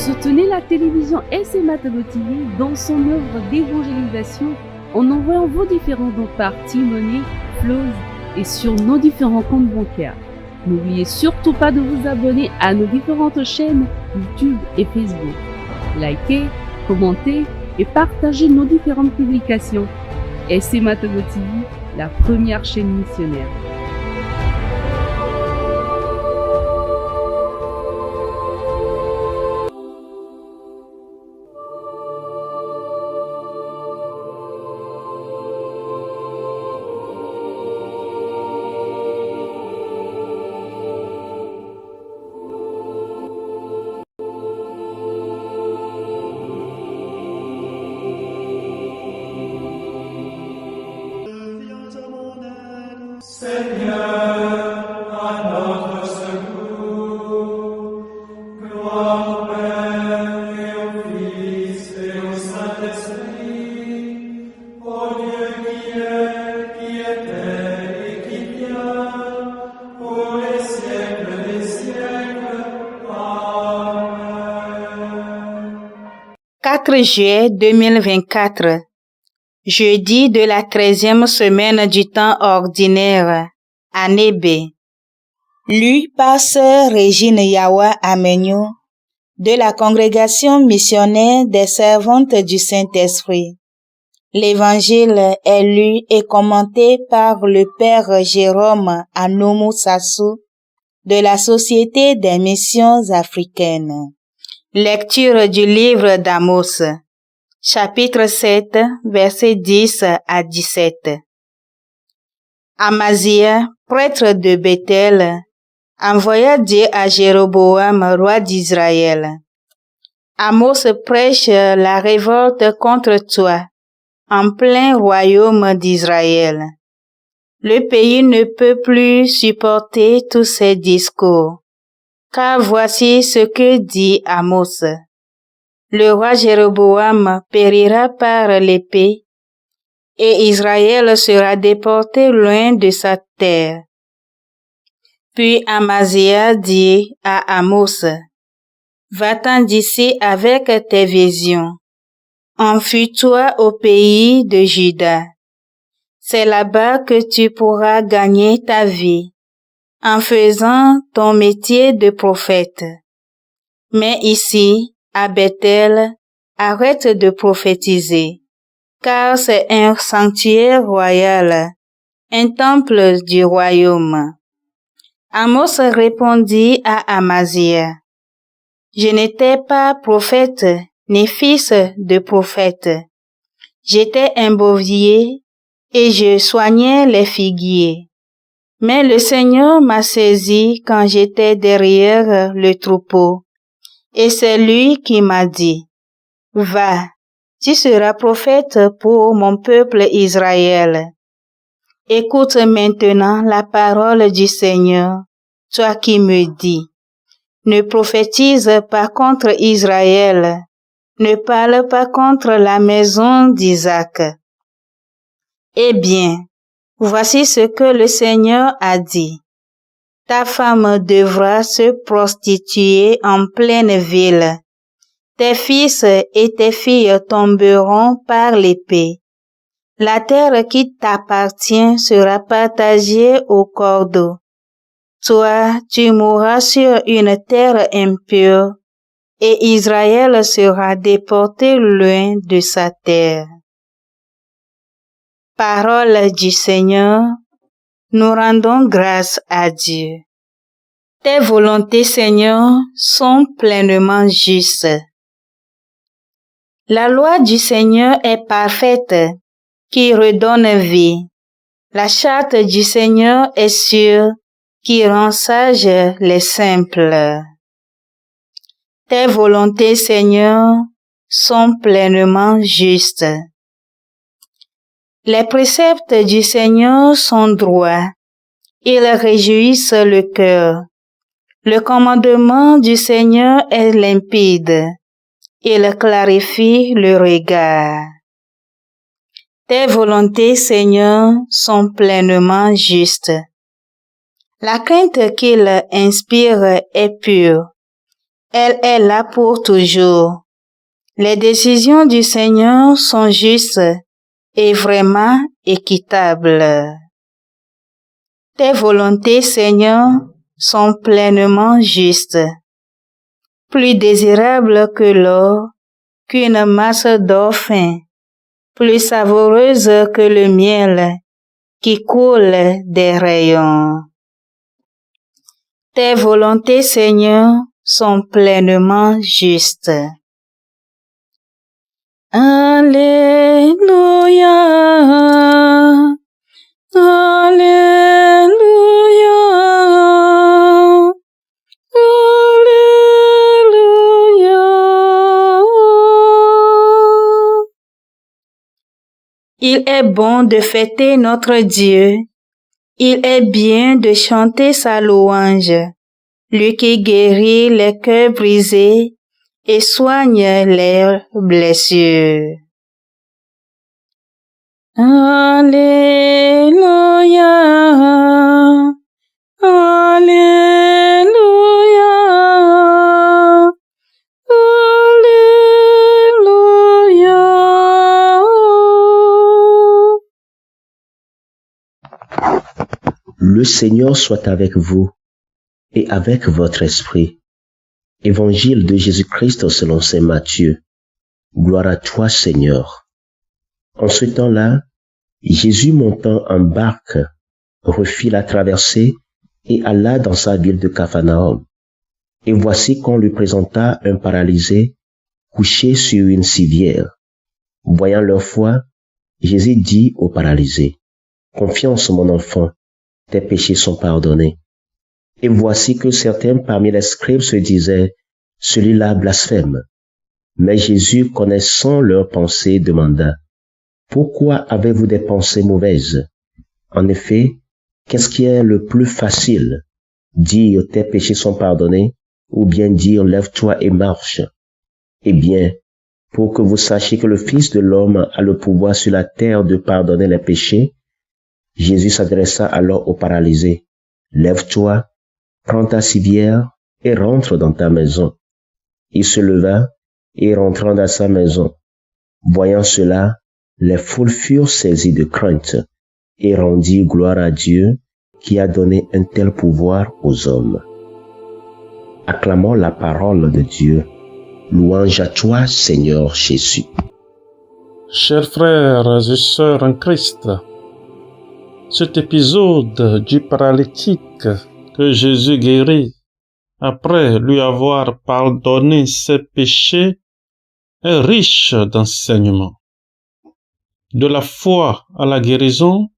Soutenez la télévision SMA Togo TV dans son œuvre d'évangélisation en envoyant vos différents dons par T-Money, Flows et sur nos différents comptes bancaires. N'oubliez surtout pas de vous abonner à nos différentes chaînes YouTube et Facebook. Likez, commentez et partagez nos différentes publications. SMA Togo TV, la première chaîne missionnaire. « 4 juillet 2024, jeudi de la 13e semaine du temps ordinaire, année B. Lu par Sœur Régine Yawa Amenyo de la Congrégation missionnaire des Servantes du Saint-Esprit. L'Évangile est lu et commenté par le Père Jérôme Anomu Sassou de la Société des missions africaines. Lecture du livre d'Amos, chapitre 7, versets 10 à 17. Amazia, prêtre de Bethel, envoya dire à Jéroboam, roi d'Israël: Amos prêche la révolte contre toi, en plein royaume d'Israël. Le pays ne peut plus supporter tous ces discours. Car voici ce que dit Amos. Le roi Jéroboam périra par l'épée, et Israël sera déporté loin de sa terre. Puis Amazia dit à Amos: Va-t'en d'ici avec tes visions. Enfuis-toi au pays de Juda. C'est là-bas que tu pourras gagner ta vie, en faisant ton métier de prophète. Mais ici, à Bethel, arrête de prophétiser, car c'est un sanctuaire royal, un temple du royaume. Amos répondit à Amazia: Je n'étais pas prophète, ni fils de prophète. J'étais un bovier et je soignais les figuiers. Mais le Seigneur m'a saisi quand j'étais derrière le troupeau, et c'est lui qui m'a dit: Va, tu seras prophète pour mon peuple Israël. Écoute maintenant la parole du Seigneur, toi qui me dis: Ne prophétise pas contre Israël, ne parle pas contre la maison d'Isaac. Eh bien, voici ce que le Seigneur a dit. Ta femme devra se prostituer en pleine ville. Tes fils et tes filles tomberont par l'épée. La terre qui t'appartient sera partagée au cordeau. Toi, tu mourras sur une terre impure, et Israël sera déporté loin de sa terre. Parole du Seigneur, nous rendons grâce à Dieu. Tes volontés, Seigneur, sont pleinement justes. La loi du Seigneur est parfaite, qui redonne vie. La charte du Seigneur est sûre, qui rend sages les simples. Tes volontés, Seigneur, sont pleinement justes. Les préceptes du Seigneur sont droits. Ils réjouissent le cœur. Le commandement du Seigneur est limpide. Il clarifie le regard. Tes volontés, Seigneur, sont pleinement justes. La crainte qu'il inspire est pure. Elle est là pour toujours. Les décisions du Seigneur sont justes et vraiment équitables. Tes volontés, Seigneur, sont pleinement justes, plus désirables que l'or, qu'une masse d'or fin, plus savoureuse que le miel qui coule des rayons. Tes volontés, Seigneur, sont pleinement justes. Alléluia, Alléluia, Alléluia. Il est bon de fêter notre Dieu. Il est bien de chanter sa louange, lui qui guérit les cœurs brisés et soigne les blessures. Alléluia, Alléluia, Alléluia. Le Seigneur soit avec vous et avec votre esprit. Évangile de Jésus-Christ selon saint Matthieu. Gloire à toi, Seigneur. En ce temps-là, Jésus montant en barque, refit la traversée et alla dans sa ville de Capharnaüm. Et voici qu'on lui présenta un paralysé couché sur une civière. Voyant leur foi, Jésus dit au paralysé, « Confiance, mon enfant, tes péchés sont pardonnés. » Et voici que certains parmi les scribes se disaient, « Celui-là blasphème. » Mais Jésus, connaissant leurs pensées, demanda, « Pourquoi avez-vous des pensées mauvaises? En effet, qu'est-ce qui est le plus facile? Dire tes péchés sont pardonnés, ou bien dire lève-toi et marche? Eh bien, pour que vous sachiez que le Fils de l'homme a le pouvoir sur la terre de pardonner les péchés, Jésus s'adressa alors au paralysé. Lève-toi, prends ta civière et rentre dans ta maison. Il se leva et rentrant dans sa maison. Voyant cela, les foules furent saisies de crainte et rendirent gloire à Dieu qui a donné un tel pouvoir aux hommes. Acclamons la parole de Dieu. Louange à toi, Seigneur Jésus. Chers frères et sœurs en Christ, cet épisode du paralytique que Jésus guérit après lui avoir pardonné ses péchés est riche d'enseignements. De la foi à la guérison,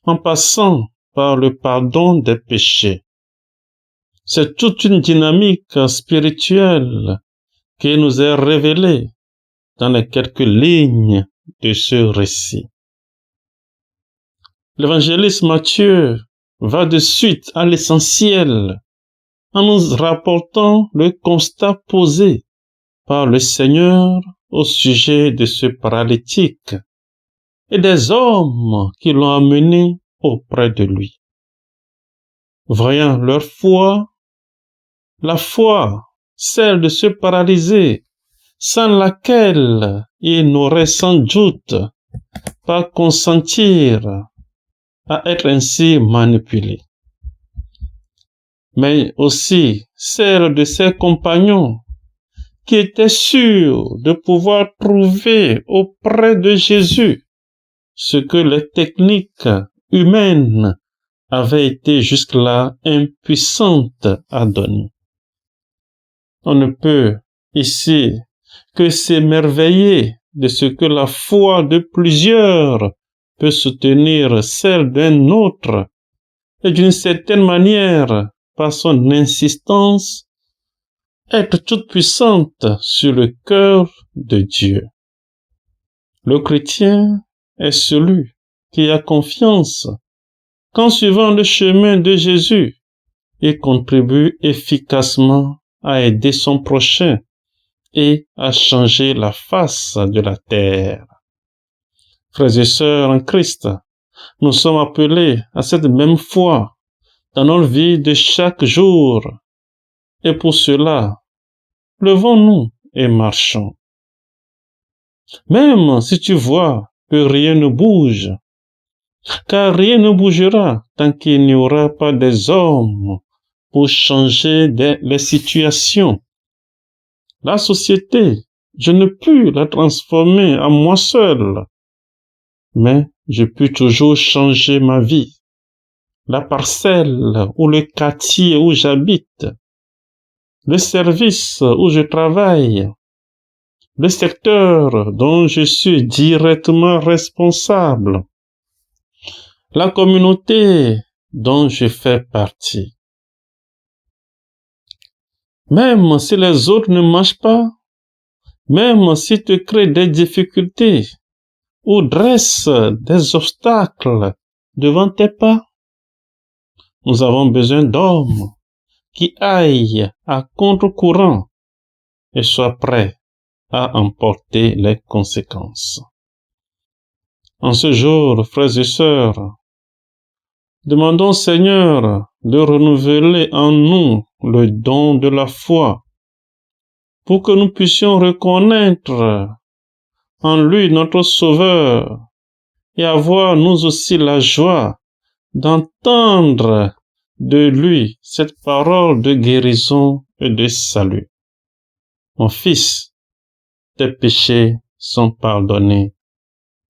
en passant par le pardon des péchés. C'est toute une dynamique spirituelle qui nous est révélée dans les quelques lignes de ce récit. L'évangéliste Matthieu va de suite à l'essentiel en nous rapportant le constat posé par le Seigneur au sujet de ce paralytique et des hommes qui l'ont amené auprès de lui. Voyant leur foi, la foi, celle de ce paralysé, sans laquelle il n'aurait sans doute pas consentir à être ainsi manipulé. Mais aussi celle de ses compagnons qui étaient sûrs de pouvoir trouver auprès de Jésus ce que les techniques humaines avaient été jusque-là impuissantes à donner. On ne peut ici que s'émerveiller de ce que la foi de plusieurs peut soutenir celle d'un autre et d'une certaine manière, par son insistance, être toute puissante sur le cœur de Dieu. Le chrétien est celui qui a confiance qu'en suivant le chemin de Jésus, il contribue efficacement à aider son prochain et à changer la face de la terre. Frères et sœurs en Christ, nous sommes appelés à cette même foi dans nos vies de chaque jour. Et pour cela, levons-nous et marchons. Même si tu vois que rien ne bouge, car rien ne bougera tant qu'il n'y aura pas des hommes pour changer les situations. La société, je ne peux la transformer à moi seul, mais je peux toujours changer ma vie, la parcelle ou le quartier où j'habite, le service où je travaille, le secteur dont je suis directement responsable, la communauté dont je fais partie. Même si les autres ne marchent pas, même s'ils te créent des difficultés ou dressent des obstacles devant tes pas, nous avons besoin d'hommes qui aillent à contre-courant et soient prêts à emporter les conséquences. En ce jour, frères et sœurs, demandons au Seigneur de renouveler en nous le don de la foi pour que nous puissions reconnaître en lui notre Sauveur et avoir nous aussi la joie d'entendre de lui cette parole de guérison et de salut. Mon fils, tes péchés sont pardonnés.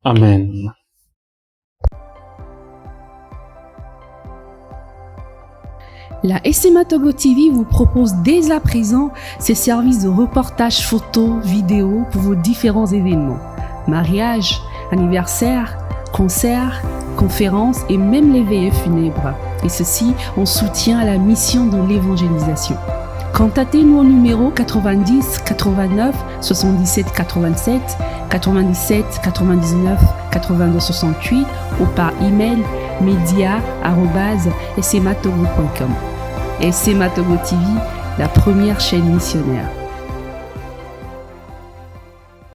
Amen. La SMA Togo TV vous propose dès à présent ses services de reportage photo, vidéo pour vos différents événements. Mariage, anniversaire, concerts, conférences et même les veillées funèbres. Et ceci en soutien à la mission de l'évangélisation. Contactez-nous au numéro 90 89 77 87 97 99 82 68 ou par email media@smatogo.com. SMA Togo TV, la première chaîne missionnaire.